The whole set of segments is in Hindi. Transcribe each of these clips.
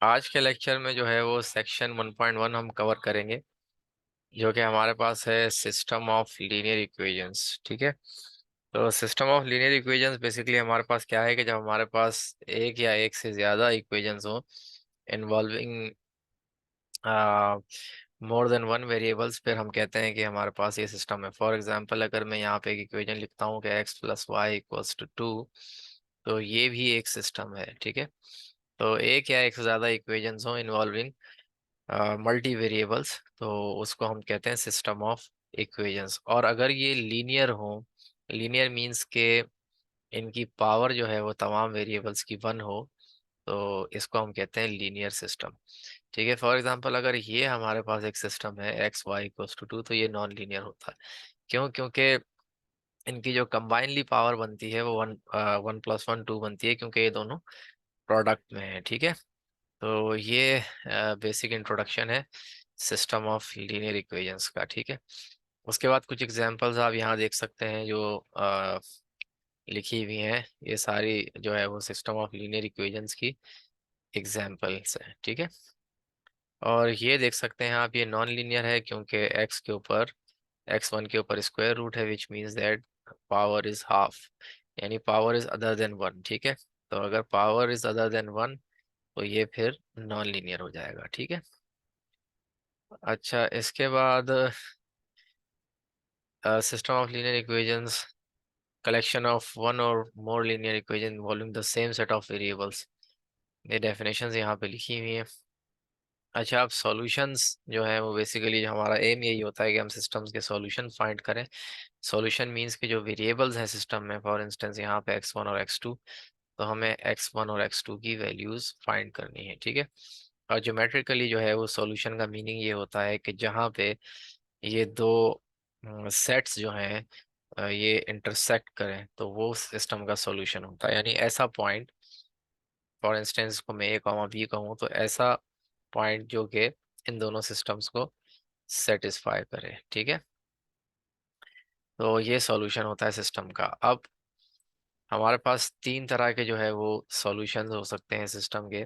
आज के लेक्चर में जो है वो सेक्शन 1.1 हम कवर करेंगे, जो कि हमारे पास है सिस्टम ऑफ लीनियर इक्वेशंस। ठीक है। तो system of linear equations basically हमारे पास क्या है कि जब हमारे पास एक या एक से ज़्यादा इक्वेशंस हो involving more than one variables, फिर हम कहते हैं कि हमारे पास ये सिस्टम है। फॉर एग्जांपल अगर मैं यहाँ पे एक इक्वेशन लिखता हूँ कि x plus y equals to 2, तो ये भी एक सिस्टम है। ठीक है। तो एक या एक से ज़्यादा इक्वेशंस हो इन्वॉल्विंग मल्टी वेरिएबल्स, तो उसको हम कहते हैं सिस्टम ऑफ इक्वेशंस। और अगर ये लीनियर हो, लीनियर मींस के इनकी पावर जो है वो तमाम वेरिएबल्स की वन हो, तो इसको हम कहते हैं लीनियर सिस्टम। ठीक है। फॉर एग्जांपल अगर ये हमारे पास एक सिस्टम है एक्स वाई इक्वल्स टू 2, तो ये नॉन लीनियर होता है। क्यों? क्योंकि इनकी जो कंबाइनली पावर बनती है वो वन, 1 + 1 2 बनती है, क्योंकि ये दोनों प्रोडक्ट में है। ठीक है। तो ये बेसिक इंट्रोडक्शन है सिस्टम ऑफ लीनियर इक्वेशंस का। ठीक है। उसके बाद कुछ एग्जांपल्स आप यहाँ देख सकते हैं जो लिखी हुई हैं। ये सारी जो है वो सिस्टम ऑफ लीनियर इक्वेशंस की एग्जांपल्स हैं। ठीक है। और ये देख सकते हैं आप, ये नॉन लीनियर है क्योंकि एक्स के ऊपर x1 के ऊपर स्क्वायर रूट है, which means that power is half, यानी power is other than one. ठीक है। तो अगर power is other than one, तो ये फिर नॉन लीनियर हो जाएगा। ठीक है। अच्छा, इसके बाद system of linear equations, collection of one और more linear equation involving the same set of variables. ये डेफिनेशंस यहाँ पे लिखी हुई हैं। अच्छा, अब सॉल्यूशंस जो है वो बेसिकली हमारा एम यही होता है कि हम सिस्टम्स के सॉल्यूशन फाइंड करें। सॉल्यूशन मींस के जो वेरिएबल्स हैं सिस्टम में, फॉर इंस्टेंस यहाँ पे x1 और x2, तो हमें x1 और x2 की वैल्यूज फाइंड करनी है। ठीक है। और ज्योमेट्रिकली जो है वो सॉल्यूशन का मीनिंग ये होता है कि जहाँ पे ये दो सेट्स जो हैं ये इंटरसेक्ट करें, तो वो सिस्टम का सॉल्यूशन होता है। यानी ऐसा पॉइंट, फॉर इंस्टेंस को मैं ए कॉमा बी कहूँ, तो ऐसा पॉइंट जो कि इन दोनों सिस्टम्स को सेटिस्फाई करे। ठीक है। तो ये सॉल्यूशन होता है सिस्टम का। अब हमारे पास तीन तरह के जो है वो सॉल्यूशंस हो सकते हैं सिस्टम के।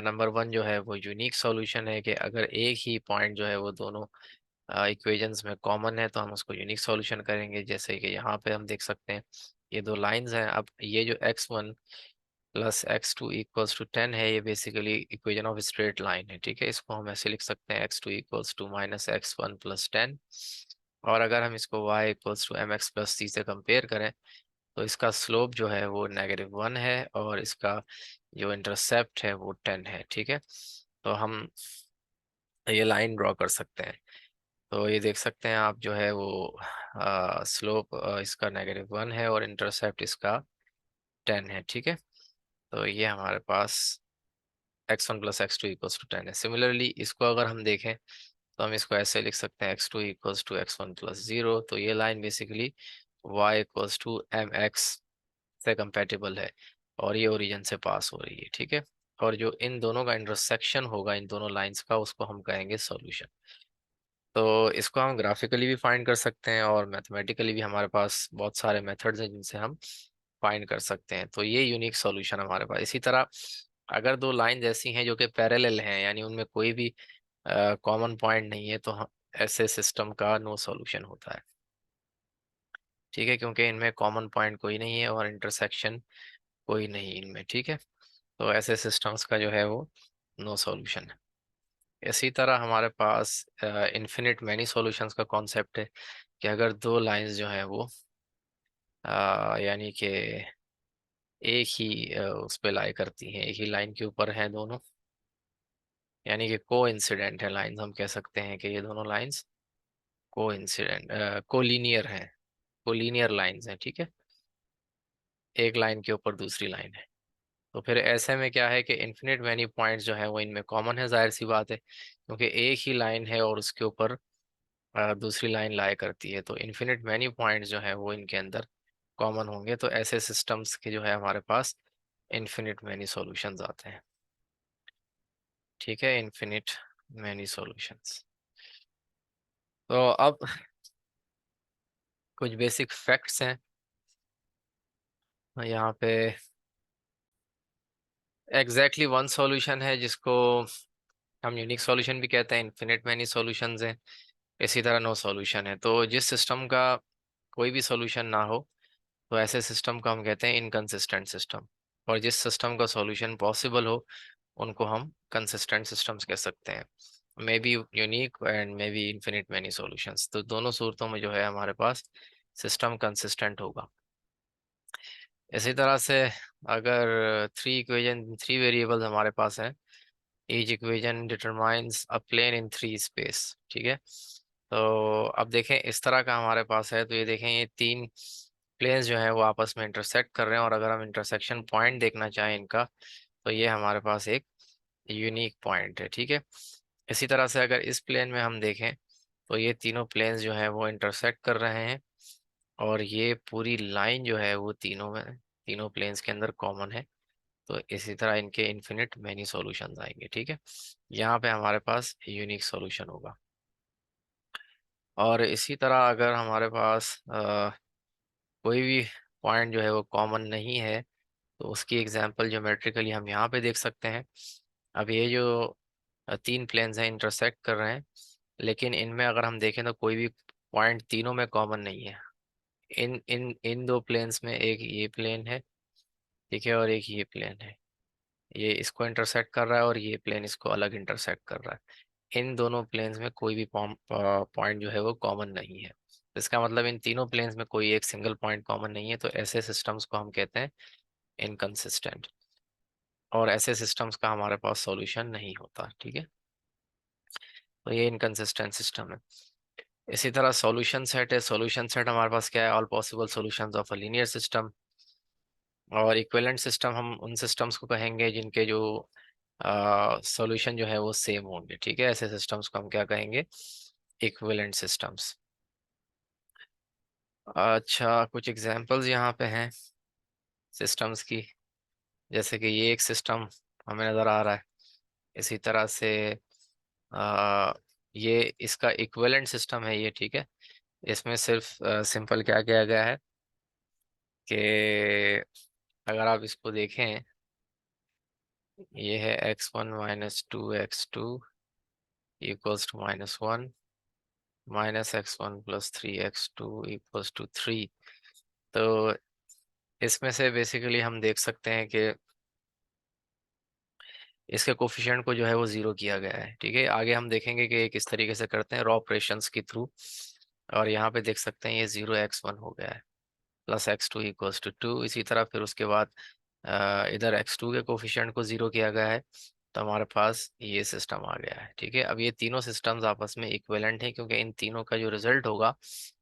नंबर वन जो है वो यूनिक सॉल्यूशन है कि अगर एक ही पॉइंट जो है वो दोनों इक्वेशंस में कॉमन है, तो हम उसको यूनिक सॉल्यूशन करेंगे। जैसे कि यहाँ पे हम देख सकते हैं ये दो लाइंस हैं। अब ये जो x1 plus x2 equals to 10 है, ये basically equation of straight line है। ठीक है। इसको हम ऐसे लिख सकते हैं x2 equals to minus x1 plus 10। और अगर हम इसको y equals to mx plus c से कंपेयर करें, तो इसका स्लोप जो है वो -1 है और इसका जो इंटरसेप्ट है वो 10 है। ठीक है। तो हम ये लाइन ड्रॉ कर सकते हैं। तो ये देख सकते हैं आप, जो है वो स्लोप इसका -1 है और इंटरसेप्ट इसका 10 है। ठीक है। तो ये हमारे पास x1 plus x2 equals to 10 है। सिमिलरली इसको अगर हम देखें, तो हम इसको ऐसे लिख सकते हैं x2 equals to x1 plus 0। तो ये line basically y equals to mx से कंपेटिबल है और ये ओरिजिन से पास हो रही है। ठीक है। और जो इन दोनों का इंटरसेक्शन होगा इन दोनों लाइंस का, उसको हम कहेंगे सॉल्यूशन। तो इसको हम ग्राफिकली भी फाइंड कर सकते हैं और मैथमेटिकली भी हमारे पास बहुत सारे मेथड्स हैं जिनसे हम फाइंड कर सकते हैं। तो ये यूनिक सॉल्यूशन हमारे पास। इसी तरह अगर दो लाइंस ऐसी हैं जो कि पैरेलल हैं, यानी उनमें कोई भी कॉमन पॉइंट नहीं है, तो हम ऐसे सिस्टम का नो सॉल्यूशन होता है। ठीक है। क्योंकि इनमें कॉमन पॉइंट कोई नहीं है और इंटरसेक्शन कोई नहीं इनमें। ठीक है। तो ऐसे सिस्टम्स का जो है वो नो सॉल्यूशन है। इसी तरह हमारे पास इन्फिनिट मैनी सॉल्यूशंस का कॉन्सेप्ट है कि अगर दो लाइंस जो हैं वो यानी कि एक ही उस पे लाई करती हैं, एक ही लाइन के ऊपर हैं दोनों, यानी कि को इंसिडेंट है लाइंस, हम कह सकते हैं कि ये दोनों लाइंस को इंसिडेंट कोलीनियर हैं, कोलीनियर लाइंस हैं। ठीक है। एक लाइन के ऊपर दूसरी लाइन है, तो फिर ऐसे में क्या है कि इन्फिनिट मैनी पॉइंट्स जो है वो इनमें कॉमन है, जाहिर सी बात है, क्योंकि एक ही लाइन है और उसके ऊपर दूसरी लाइन लाई करती है, तो इन्फिनिट मैनी पॉइंट्स जो है वो इनके अंदर कॉमन होंगे। तो ऐसे सिस्टम्स के जो है हमारे पास इन्फिनिट मैनी सॉल्यूशंस आते हैं। ठीक है। Infinite many solutions. तो अब कुछ बेसिक फैक्ट्स हैं यहाँ पे। एग्जैक्टली वन सॉल्यूशन है जिसको हम यूनिक सॉल्यूशन भी कहते हैं, इन्फिनिट मैनी सॉल्यूशंस हैं। इसी तरह नो सॉल्यूशन है। तो जिस सिस्टम का कोई भी सॉल्यूशन ना हो तो ऐसे सिस्टम को हम कहते हैं इनकंसिस्टेंट सिस्टम। और जिस सिस्टम का सॉल्यूशन पॉसिबल हो उनको हम कंसिस्टेंट सिस्टम्स कह सकते हैं। May be unique and may be infinite many solutions, तो दोनों सूरतों में जो है हमारे पास सिस्टम कंसिस्टेंट होगा। इसी तरह से अगर थ्री वेरिएबल्स हमारे पास हैं, each equation determines a plane in three space, ठीक है। तो अब देखें इस तरह का हमारे पास है, तो ये देखें ये तीन प्लेन्स जो है वो आपस में इंटरसेक्ट कर रहे हैं, और अगर हम इंटरसेक्शन पॉइंट देखना चाहें इनका, तो ये हमारे पास एक यूनिक पॉइंट है, ठीक है। इसी तरह से अगर इस प्लेन में हम देखें तो ये तीनों प्लेन्स जो है वो इंटरसेक्ट कर रहे हैं, और ये पूरी लाइन जो है वो तीनों प्लेन्स के अंदर कॉमन है। तो इसी तरह इनके इन्फिनिट मैनी सॉल्यूशंस आएंगे, ठीक है। यहाँ पे हमारे पास यूनिक सॉल्यूशन होगा। और इसी तरह अगर हमारे पास कोई भी पॉइंट जो है वो कॉमन नहीं है, तो उसकी एग्जांपल ज्योमेट्रिकली हम यहाँ पे देख सकते हैं। अब ये जो तीन प्लेन्स हैं इंटरसेक्ट कर रहे हैं, लेकिन इनमें अगर हम देखें तो कोई भी पॉइंट तीनों में कॉमन नहीं है। इन इन इन दो प्लेन्स में एक ये प्लेन है, ठीक है, और एक ये प्लेन है। ये इसको इंटरसेक्ट कर रहा है और ये प्लेन इसको अलग इंटरसेक्ट कर रहा है। इन दोनों प्लेन्स में कोई भी पॉइंट जो है वो कॉमन नहीं है। तो इसका मतलब इन तीनों प्लेन्स में कोई एक सिंगल पॉइंट कॉमन नहीं है, तो ऐसे सिस्टम्स को हम कहते हैं इनकंसिस्टेंट। और ऐसे सिस्टम्स का हमारे पास सॉल्यूशन नहीं होता, ठीक है। तो ये इनकंसिस्टेंट सिस्टम है। इसी तरह सॉल्यूशन सेट है। सॉल्यूशन सेट हमारे पास क्या है? All possible solutions of a linear system. और इक्विवेलेंट सिस्टम हम उन सिस्टम्स को कहेंगे जिनके जो सॉल्यूशन जो है वो सेम होंगे, ठीक है। ऐसे सिस्टम्स को हम क्या कहेंगे? Equivalent systems. अच्छा, कुछ एग्जांपल्स यहाँ पे हैं सिस्टम्स की। जैसे कि ये एक सिस्टम हमें नज़र आ रहा है। इसी तरह से आ, ये इसका इक्विवेलेंट सिस्टम है ये, ठीक है। इसमें सिर्फ सिंपल क्या किया गया है कि अगर आप इसको देखें, ये है x1 - 2x2 equals to -1, -x1 + 3x2 equals to 3। तो इसमें से बेसिकली हम देख सकते हैं कि इसके कोफिशिएंट को जो है वो जीरो किया गया है, ठीक है। आगे हम देखेंगे कि किस तरीके से करते हैं रॉ ऑपरेशंस के थ्रू। और यहाँ पे देख सकते हैं ये 0x1 हो गया है, +x2 इक्वल्स टू 2। इसी तरह फिर उसके बाद इधर x2 के कोफिशिएंट को जीरो किया गया है, तो हमारे पास ये सिस्टम आ गया है, ठीक है। अब ये तीनों सिस्टम्स आपस में इक्विवेलेंट हैं, क्योंकि इन तीनों का जो रिजल्ट होगा,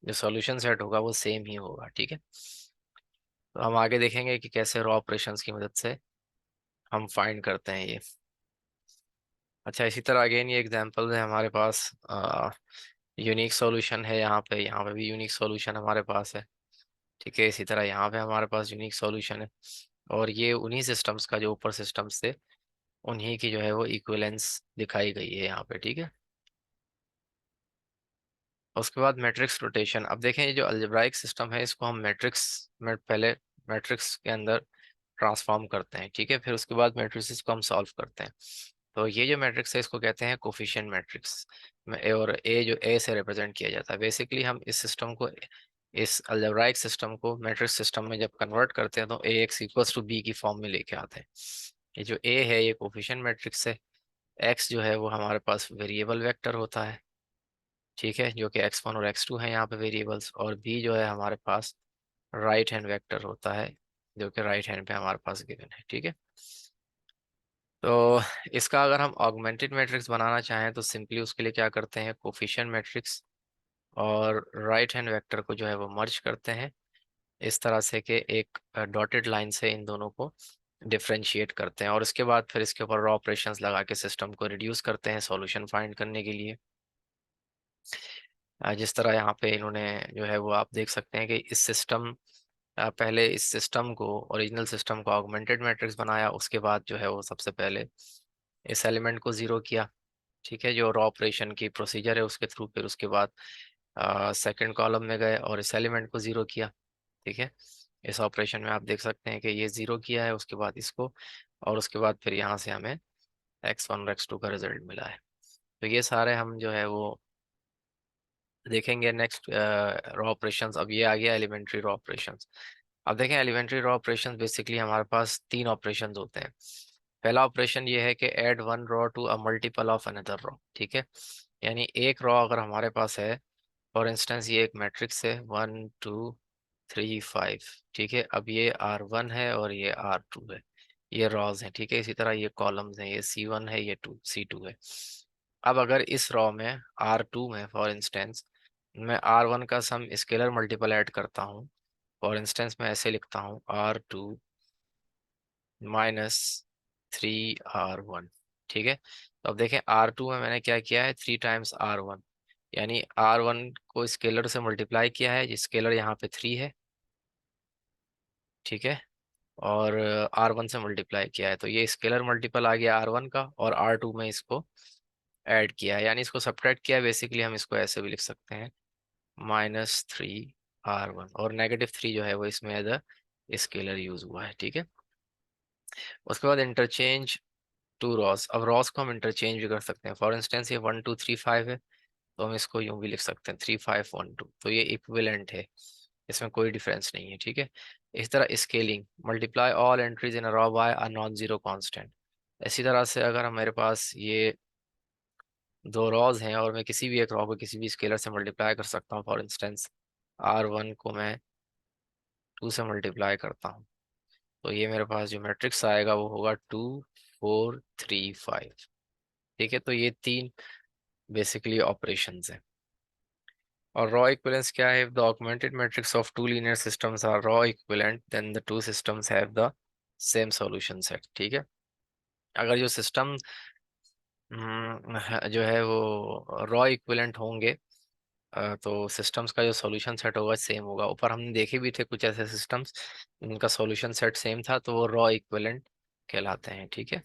जो सॉल्यूशन सेट होगा, वो सेम ही होगा, ठीक है। तो हम आगे देखेंगे कि कैसे रॉ ऑपरेशंस की मदद से हम फाइंड करते हैं ये। अच्छा, इसी तरह अगेन ये एग्जांपल है हमारे पास। यूनिक सॉल्यूशन है यहाँ पे भी यूनिक सॉल्यूशन हमारे पास है, ठीक है। इसी तरह यहाँ पे हमारे पास यूनिक सॉल्यूशन है। और ये उन्हीं सिस्टम्स का जो ऊपर सिस्टम्स थे उन्हीं की जो है वो इक्विवेलेंस दिखाई गई है यहाँ पे, ठीक है। उसके बाद मैट्रिक्स रोटेशन। अब देखें ये जो अलजेब्राइक सिस्टम है इसको हम मैट्रिक्स में पहले मैट्रिक्स के अंदर ट्रांसफॉर्म करते हैं, ठीक है। फिर उसके बाद मैट्रिक्स को हम सॉल्व करते हैं। तो ये जो मैट्रिक्स है इसको कहते हैं कोफिशिएंट मैट्रिक्स। और ए जो ए से रिप्रेजेंट किया जाता है। बेसिकली हम इस सिस्टम को, इस अलजेब्राइक सिस्टम को मैट्रिक्स सिस्टम में जब कन्वर्ट करते हैं तो ए एक्स इक्वल्स टू बी की फॉर्म में लेके आते हैं। ये जो ए है ये कोफिशिएंट मैट्रिक्स है। एक्स जो है वो हमारे पास वेरिएबल वेक्टर होता है, ठीक है, जो कि x1 और x2 है यहाँ पे वेरिएबल्स। और बी जो है हमारे पास राइट हैंड वेक्टर होता है, जो कि राइट हैंड पे हमारे पास गिवन है, ठीक है। तो इसका अगर हम ऑगमेंटेड मैट्रिक्स बनाना चाहें तो सिंपली उसके लिए क्या करते हैं, कोफिशिएंट मैट्रिक्स और राइट हैंड वेक्टर को जो है वो मर्ज करते हैं, इस तरह से कि एक डॉटेड लाइन से इन दोनों को डिफरेंशिएट करते हैं। और उसके बाद फिर इसके ऊपर रॉ ऑपरेशंस लगा के सिस्टम को रिड्यूस करते हैं सॉल्यूशन फाइंड करने के लिए। जिस तरह यहाँ पे इन्होंने जो है वो आप देख सकते हैं कि इस सिस्टम, पहले इस सिस्टम को, ओरिजिनल सिस्टम को ऑगमेंटेड मैट्रिक्स बनाया, उसके बाद जो है वो सबसे पहले इस एलिमेंट को ज़ीरो किया, ठीक है, जो रॉ ऑपरेशन की प्रोसीजर है उसके थ्रू। फिर उसके बाद सेकंड कॉलम में गए और इस एलिमेंट को ज़ीरो किया, ठीक है। इस ऑपरेशन में आप देख सकते हैं कि ये ज़ीरो किया है, उसके बाद इसको, और उसके बाद फिर यहाँ से हमें x1 और x2 का रिजल्ट मिला है। तो ये सारे हम जो है वो देखेंगे नेक्स्ट रॉ ऑपरेशंस। अब ये आ गया एलिमेंट्री रॉ ऑपरेशंस। अब देखें एलिमेंट्री रॉ ऑपरेशंस बेसिकली हमारे पास तीन ऑपरेशंस होते हैं। पहला ऑपरेशन ये है कि add one row to a multiple of another row, ठीक है। यानी एक रॉ अगर हमारे पास है, फॉर इंस्टेंस ये एक मैट्रिक्स है 1 2 3 5, ठीक है। अब ये R1 है और ये R2 है, ये रॉज हैं, ठीक है। इसी तरह ये कॉलम्स हैं, ये C1 है, ये C2 है। अब अगर इस रॉ में R2 में फॉर इंस्टेंस मैं R1 का सम स्केलर मल्टीपल ऐड करता हूँ, फॉर इंस्टेंस मैं ऐसे लिखता हूँ R2 -3 R1, ठीक है। तो अब देखें R2 में मैंने क्या किया है, 3 टाइम्स R1, यानी R1 को स्केलर से मल्टीप्लाई किया है, जिस स्केलर यहाँ पे 3 है, ठीक है। और R1 से मल्टीप्लाई किया है, तो ये स्केलर मल्टीपल आ गया R1 का, और R2 में इसको ऐड किया है, यानी इसको सब्ट्रैक्ट किया है। बेसिकली हम इसको ऐसे भी लिख सकते हैं -3 R1, और -3 जो है वो इसमें एज अ स्केलर यूज हुआ है, ठीक है। उसके बाद इंटरचेंज टू रॉस। अब रॉस को हम इंटरचेंज भी कर सकते हैं। फॉर इंस्टेंस ये 1 2 3 5 है, तो हम इसको यूं भी लिख सकते हैं 3 5 1 2, तो ये इक्विवेलेंट है, इसमें कोई डिफरेंस नहीं है, ठीक है। इस तरह scaling, multiply all entries in a row by a non zero constant. इसी तरह से अगर हमारे पास ये दो रॉज हैं और मैं किसी भी एक रॉ को किसी भी स्केलर से मल्टीप्लाई कर सकता हूँ, फॉर इंस्टेंस R1 को मैं 2 से मल्टीप्लाई करता हूँ, तो ये मेरे पास जो मैट्रिक्स आएगा वो होगा 2 4 3 5, ठीक है। तो ये तीन बेसिकली ऑपरेशंस हैं। और रॉ इक्विवेलेंस क्या है? If the augmented matrix of two linear systems are row equivalent then the two systems have the same solution set, ठीक है। अगर जो सिस्टम जो है वो रॉ इक्विवेलेंट होंगे, तो सिस्टम्स का जो सॉल्यूशन सेट होगा सेम होगा। ऊपर हमने देखे भी थे कुछ ऐसे सिस्टम्स जिनका सॉल्यूशन सेट सेम था, तो वो रॉ इक्विवेलेंट कहलाते हैं, ठीक है।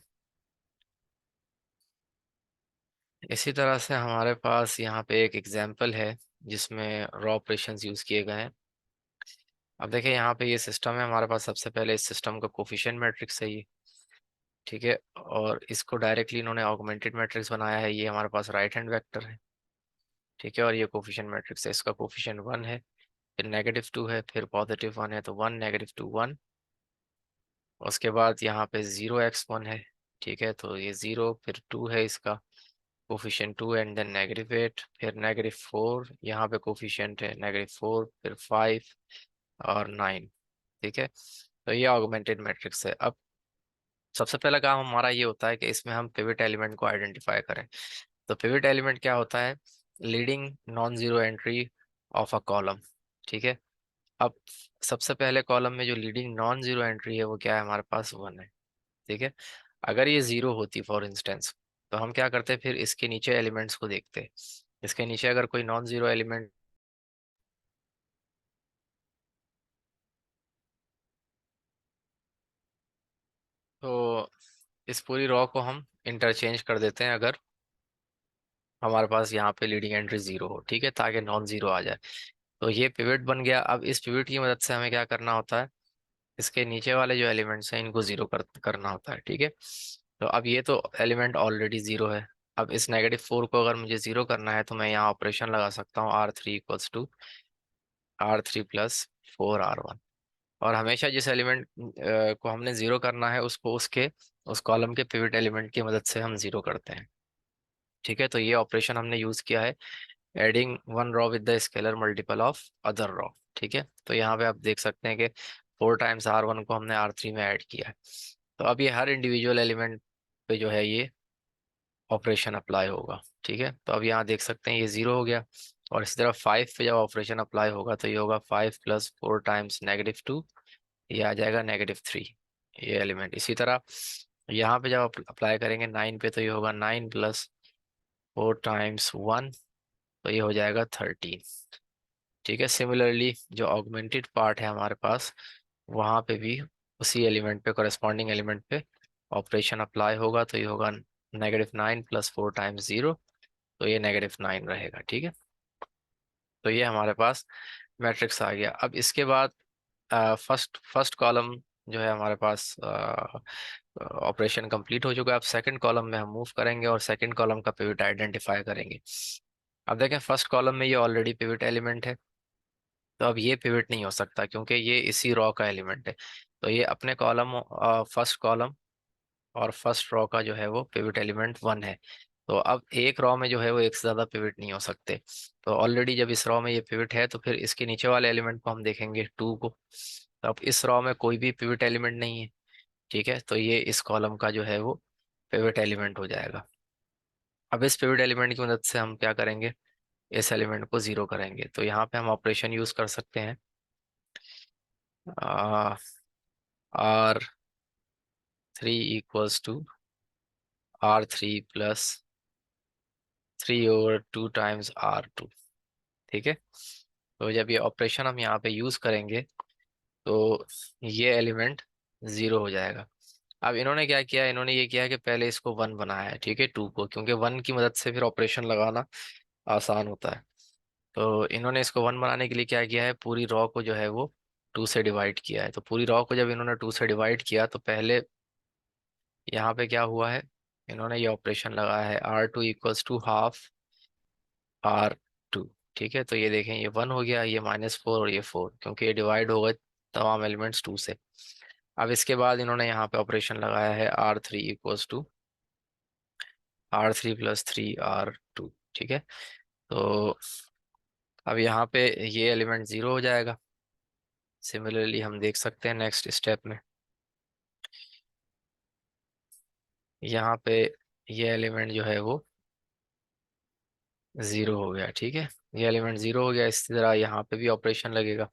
इसी तरह से हमारे पास यहाँ पे एक एग्जाम्पल है जिसमें रॉ ऑपरेशंस यूज किए गए हैं। अब देखिए यहाँ पे ये सिस्टम है हमारे पास। सबसे पहले इस सिस्टम का कोफिशिएंट मैट्रिक्स है ये, ठीक है। और इसको डायरेक्टली इन्होंने ऑगमेंटेड मैट्रिक्स बनाया है, ये हमारे पास राइट हैंड वेक्टर है, ठीक है। और ये कोफिशिएंट मैट्रिक्स है, इसका कोफिशिएंट 1 है, फिर -2 है, फिर +1 है, तो 1 -2 1। उसके बाद यहाँ पे 0 x 1 है, ठीक है। तो ये 0 फिर 2 है, इसका कोफिशिएंट 2, एंड देन -8, फिर -4, यहाँ पे कोफिशिएंट है -4, फिर 5 और 9, ठीक है। तो ये ऑगमेंटेड मैट्रिक्स है। अब सबसे पहला काम हमारा ये होता है कि इसमें हम पिवट एलिमेंट को आइडेंटिफाई करें। तो पिवट एलिमेंट क्या होता है? Leading non zero entry of a column, ठीक है। अब सबसे पहले कॉलम में जो लीडिंग नॉन जीरो एंट्री है वो क्या है? हमारे पास 1 है, ठीक है। अगर ये 0 होती फॉर इंस्टेंस, तो हम क्या करते, फिर इसके नीचे एलिमेंट्स को देखते। इसके नीचे अगर कोई नॉन जीरो एलिमेंट, तो इस पूरी रॉ को हम इंटरचेंज कर देते हैं अगर हमारे पास यहाँ पे लीडिंग एंट्री 0 हो, ठीक है, ताकि नॉन जीरो आ जाए। तो ये पिवट बन गया। अब इस पिवट की मदद से हमें क्या करना होता है? इसके नीचे वाले जो एलिमेंट्स हैं इनको जीरो करना होता है, ठीक है। तो अब ये तो एलिमेंट ऑलरेडी 0 है। अब इस -4 को अगर मुझे 0 करना है, तो मैं यहाँ ऑपरेशन लगा सकता हूँ R3 = R3 + 4 R1। और हमेशा जिस एलिमेंट को हमने 0 करना है उसको उसके उस कॉलम के पिवट एलिमेंट की मदद से हम 0 करते हैं, ठीक है। तो ये ऑपरेशन हमने यूज किया है adding one raw with the scalar multiple of other raw, ठीक है। तो यहाँ पे आप देख सकते हैं कि 4 टाइम्स R1 को हमने R3 में ऐड किया है। तो अब ये हर इंडिविजुअल एलिमेंट पे जो है ये ऑपरेशन अप्लाई होगा, ठीक है। तो अब यहाँ देख सकते हैं ये 0 हो गया। और इसी तरह 5 पे जब ऑपरेशन अप्लाई होगा तो ये होगा 5 + 4 टाइम्स -2, ये आ जाएगा -3, ये एलिमेंट। इसी तरह यहाँ पे जब अप्लाई करेंगे 9 पे, तो ये होगा 9 + 4 टाइम्स 1, तो ये हो जाएगा 13, ठीक है। सिमिलरली जो ऑगमेंटेड पार्ट है हमारे पास, वहाँ पे भी उसी एलिमेंट पे, कॉरेस्पॉन्डिंग एलिमेंट पे ऑपरेशन अप्लाई होगा, तो ये होगा -9 + 4 टाइम्स 0, तो ये -9 रहेगा, ठीक है। तो ये हमारे पास मैट्रिक्स आ गया। अब इसके बाद फर्स्ट फर्स्ट कॉलम जो है हमारे पास ऑपरेशन कंप्लीट हो चुका है। अब सेकंड कॉलम में हम मूव करेंगे और सेकंड कॉलम का पिवट आइडेंटिफाई करेंगे। अब देखें फर्स्ट कॉलम में ये ऑलरेडी पिवट एलिमेंट है, तो अब ये पिवट नहीं हो सकता क्योंकि ये इसी रॉ का एलिमेंट है। तो ये अपने कॉलम, फर्स्ट कॉलम और फर्स्ट रॉ का जो है वो पिवट एलिमेंट 1 है। तो अब एक रॉ में जो है वो एक से ज्यादा पिवट नहीं हो सकते। तो ऑलरेडी जब इस रॉ में ये पिवट है तो फिर इसके नीचे वाले एलिमेंट को हम देखेंगे 2 को। तो अब इस रॉ में कोई भी पिवट एलिमेंट नहीं है, ठीक है, तो ये इस कॉलम का जो है वो पिवट एलिमेंट हो जाएगा। अब इस पिवट एलिमेंट की मदद से हम क्या करेंगे, इस एलिमेंट को जीरो करेंगे। तो यहाँ पे हम ऑपरेशन यूज कर सकते हैं, R3 = R3 + 3/2 ठीक है। तो जब ये ऑपरेशन हम यहाँ पे यूज करेंगे तो ये एलिमेंट जीरो हो जाएगा। अब इन्होंने क्या किया, इन्होंने ये किया कि पहले इसको 1 बनाया है, ठीक है, 2 को, क्योंकि 1 की मदद से फिर ऑपरेशन लगाना आसान होता है। तो इन्होंने इसको 1 बनाने के लिए क्या किया है, पूरी रॉ को जो है वो 2 से डिवाइड किया है। तो पूरी रॉ को जब इन्होंने 2 से डिवाइड किया तो पहले यहाँ पे क्या हुआ है, इन्होंने ये ऑपरेशन लगाया है R2 = ½ R2, ठीक है। तो ये देखें ये 1 हो गया, ये -4 और ये 4, क्योंकि ये डिवाइड हो गए तमाम एलिमेंट्स 2 से। अब इसके बाद इन्होंने यहाँ पे ऑपरेशन लगाया है R3 + 3R2, ठीक है। तो अब यहाँ पे ये एलिमेंट जीरो हो जाएगा। सिमिलरली हम देख सकते हैं नेक्स्ट स्टेप में, यहाँ पे ये एलिमेंट जो है वो जीरो हो गया, ठीक है। ये एलिमेंट जीरो हो गया, इसी तरह यहाँ पे भी ऑपरेशन लगेगा।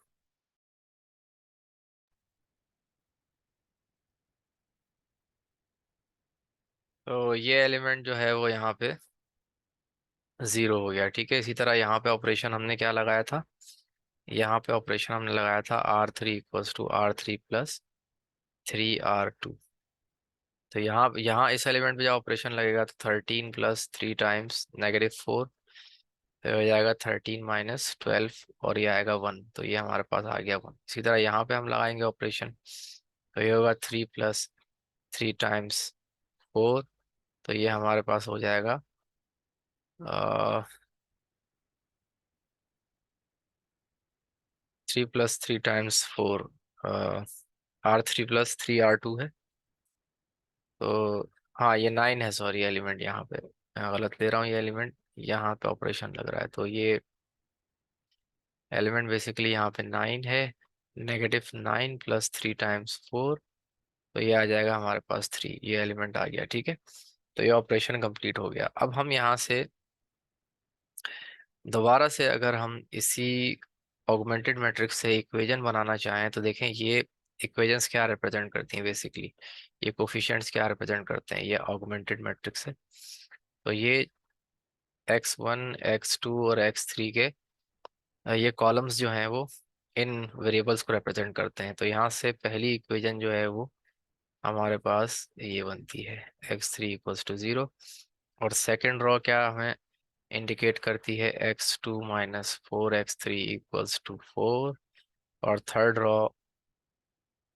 तो ये एलिमेंट जो है वो यहाँ पे जीरो हो गया, ठीक है। इसी तरह यहाँ पे ऑपरेशन हमने क्या लगाया था, यहाँ पे ऑपरेशन हमने लगाया था R3 = R3 + 3R2। तो यहाँ यहाँ इस एलिमेंट पे जब ऑपरेशन लगेगा तो 13 + 3 × -4, तो हो जाएगा 13 - 12 और ये आएगा 1। तो ये हमारे पास आ गया 1। इसी तरह यहाँ पे हम लगाएंगे ऑपरेशन, तो ये होगा 3 + 3 × 4, तो ये हमारे पास हो जाएगा 3 + 3 × 4, R3 + 3R2 है। तो हाँ ये 9 है, सॉरी एलिमेंट यहाँ पे मैं गलत ले रहा हूँ, ये एलिमेंट यहाँ पे ऑपरेशन लग रहा है। तो ये एलिमेंट बेसिकली यहाँ पे 9 है, -9 + 3 × 4, तो ये आ जाएगा हमारे पास 3, ये एलिमेंट आ गया, ठीक है। तो ये ऑपरेशन कंप्लीट हो गया। अब हम यहाँ से दोबारा से अगर हम इसी ऑगमेंटेड मैट्रिक्स से इक्वेशन बनाना चाहें तो देखें ये इक्वेशंस क्या रिप्रेजेंट करती हैं बेसिकली, ये कोफिशिएंट्स क्या रिप्रेजेंट करते हैं, ये ऑगमेंटेड मैट्रिक्स है। तो ये x1 x2 और x3 के ये कॉलम्स जो हैं वो इन वेरिएबल्स को रिप्रेजेंट करते हैं। तो यहाँ से पहली इक्वेशन जो है वो हमारे पास ये बनती है, x3 = 0, और सेकंड रॉ क्या हमें इंडिकेट करती है, x2 - 4x3 = 4, और थर्ड रॉ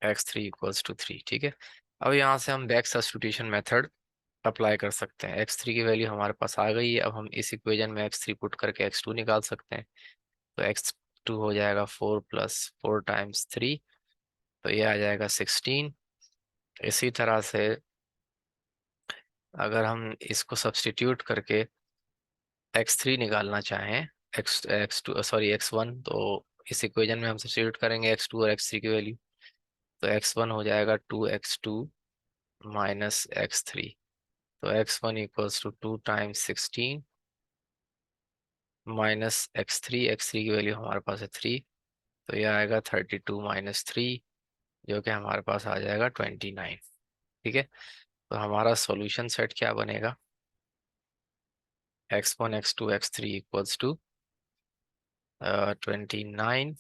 x3 = 3, ठीक है। अब यहाँ से हम बैक सब्स्टिट्यूशन मेथड अप्लाई कर सकते हैं। x3 की वैल्यू हमारे पास आ गई है, अब हम इस इक्वेशन में x3 पुट करके x2 निकाल सकते हैं। तो x2 हो जाएगा 4 + 4 × 3, तो ये आ जाएगा 16। इसी तरह से अगर हम इसको सब्स्टिट्यूट करके x3 निकालना चाहें, x2 सॉरी x1, तो इस इक्वेशन में हम सब्स्टिट्यूट करेंगे x2 और x3 की वैल्यू। तो x1 हो जाएगा 2x2 - x3, तो x1 = 2 × 16 -x3, की वैल्यू हमारे पास है 3, तो ये आएगा 32 - 3, जो कि हमारे पास आ जाएगा 29, ठीक है। तो हमारा सॉल्यूशन सेट क्या बनेगा, x1 x2 x3 = 29,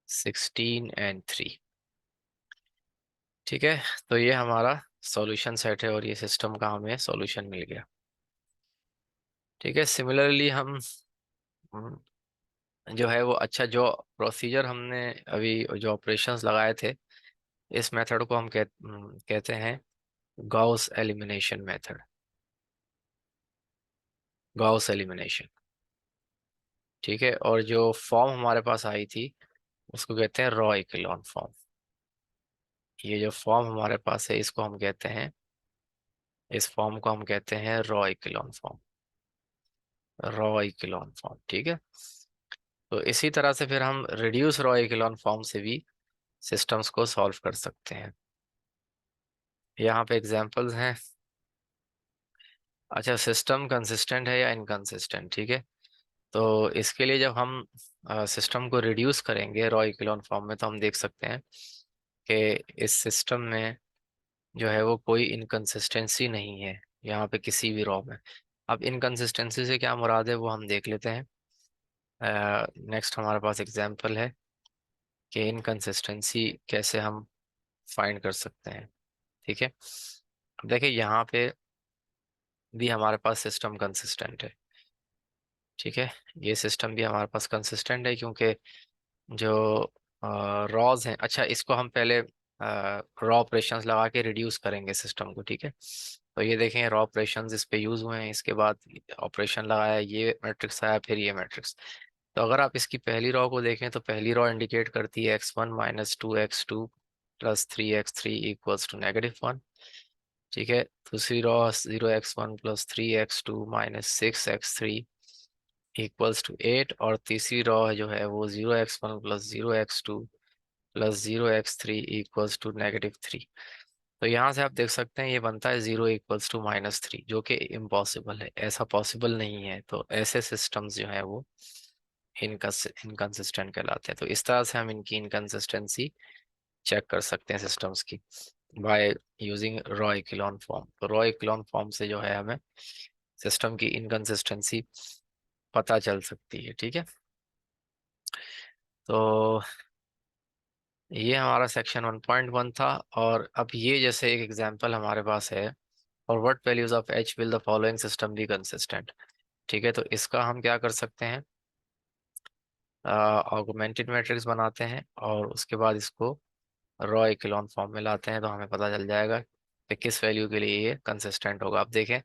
16 एंड 3, ठीक है। तो ये हमारा सॉल्यूशन सेट है और ये सिस्टम का हमें सॉल्यूशन मिल गया, ठीक है। सिमिलरली हम जो है वो, अच्छा जो प्रोसीजर हमने अभी जो ऑपरेशंस लगाए थे, इस मेथड को हम कहते हैं Gauss elimination method, Gauss elimination. ठीक है, और जो फॉर्म हमारे पास आई थी उसको कहते हैं रॉ इक्लोन फॉर्म। ये जो फॉर्म हमारे पास है इसको हम कहते हैं, इस फॉर्म को हम कहते हैं raw echelon form, raw echelon form. ठीक है, तो इसी तरह से फिर हम रिड्यूस रॉ इक्लोन फॉर्म से भी सिस्टम्स को सॉल्व कर सकते हैं। यहाँ पे एग्जांपल्स हैं। अच्छा, सिस्टम कंसिस्टेंट है या इनकंसिस्टेंट। ठीक है, तो इसके लिए जब हम सिस्टम को रिड्यूस करेंगे रॉ इक्लोन फॉर्म में, तो हम देख सकते हैं कि इस सिस्टम में जो है वो कोई इनकंसिस्टेंसी नहीं है यहाँ पे किसी भी रॉ में। अब इनकंसिस्टेंसी से क्या मुराद है वो हम देख लेते हैं। नेक्स्ट हमारे पास एग्जांपल है कि इनकंसिस्टेंसी कैसे हम फाइंड कर सकते हैं। ठीक है, अब देखिए यहाँ पे भी हमारे पास सिस्टम कंसिस्टेंट है। ठीक है, ये सिस्टम भी हमारे पास कंसिस्टेंट है क्योंकि जो रॉज हैं, अच्छा इसको हम पहले रॉ ऑपरेशंस लगा के रिड्यूस करेंगे सिस्टम को। ठीक है, तो ये देखें रॉ ऑपरेशंस इस पे यूज हुए हैं, इसके बाद ऑपरेशन लगाया, ये मैट्रिक्स आया, फिर ये मैट्रिक्स। तो अगर आप इसकी पहली रॉ को देखें तो पहली रॉ इंडिकेट करती है x1 minus two x two plus three x three equals to -1। ठीक है, दूसरी row 0x1 plus three x two minus six x three equals to 8, और तीसरी रॉ जो है वो 0x1 plus 0x2 plus 0x3 equals to -3। तो यहाँ से आप देख सकते हैं ये बनता है 0 इक्वल्स टू -3, जो कि इम्पॉसिबल है, ऐसा पॉसिबल नहीं है। तो ऐसे सिस्टम्स जो है वो इनकंसिस्टेंट कहलाते हैं। तो इस तरह से हम इनकी इनकंसिस्टेंसी चेक कर सकते हैं सिस्टम्स की by using raw echelon form. तो रॉ इक्लोन फॉर्म से जो है हमें सिस्टम की इनकंसिस्टेंसी पता चल सकती है। ठीक है, तो ये हमारा सेक्शन 1.1 था। और अब ये जैसे एक एग्जांपल हमारे पास है, और what values of H will the following system be consistent. ठीक है, तो इसका हम क्या कर सकते हैं, ऑगमेंटेड मैट्रिक्स बनाते हैं और उसके बाद इसको रॉ इक्लोन फॉर्म में लाते हैं, तो हमें पता चल जाएगा कि किस वैल्यू के लिए ये कंसिस्टेंट होगा। आप देखें,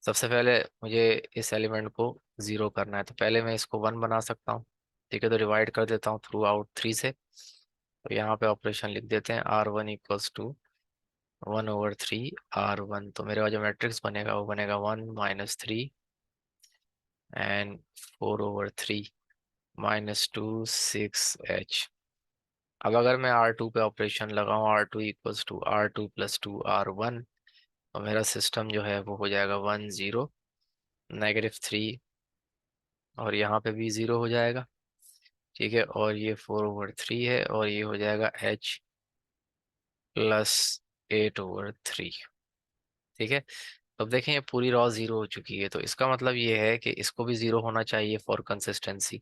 सबसे पहले मुझे इस एलिमेंट को 0 करना है, तो पहले मैं इसको 1 बना सकता हूँ। ठीक है, तो डिवाइड कर देता हूँ थ्रू आउट 3 से। तो यहाँ पे ऑपरेशन लिख देते हैं R1 इक्वल्स टू 1/3 R1। तो मेरे पास जो मैट्रिक्स बनेगा वो बनेगा 1 - 3 एंड 4/3 -2 6H। अब अगर मैं R2 पे ऑपरेशन लगाऊं, R2 equals to R2 plus 2 R1, तो मेरा सिस्टम जो है वो हो जाएगा 1 0 -3, और यहाँ पे भी 0 हो जाएगा। ठीक है, और ये 4/3 है, और ये हो जाएगा H प्लस 8/3। ठीक है, तो अब देखें ये पूरी रॉ 0 हो चुकी है, तो इसका मतलब ये है कि इसको भी 0 होना चाहिए फॉर कंसिस्टेंसी।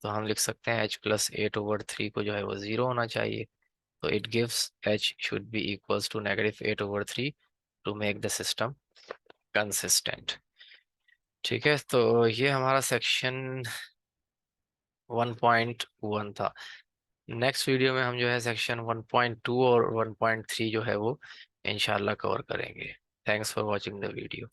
तो हम लिख सकते हैं H प्लस 8/3 को जो है वो 0 होना चाहिए। तो it gives H should be equals to -8/3 to make the system consistent. ठीक है, तो ये हमारा सेक्शन 1.1 था। नेक्स्ट वीडियो में हम जो है सेक्शन 1.2 और 1.3 जो है वो इंशाल्लाह कवर करेंगे। Thanks for watching the video.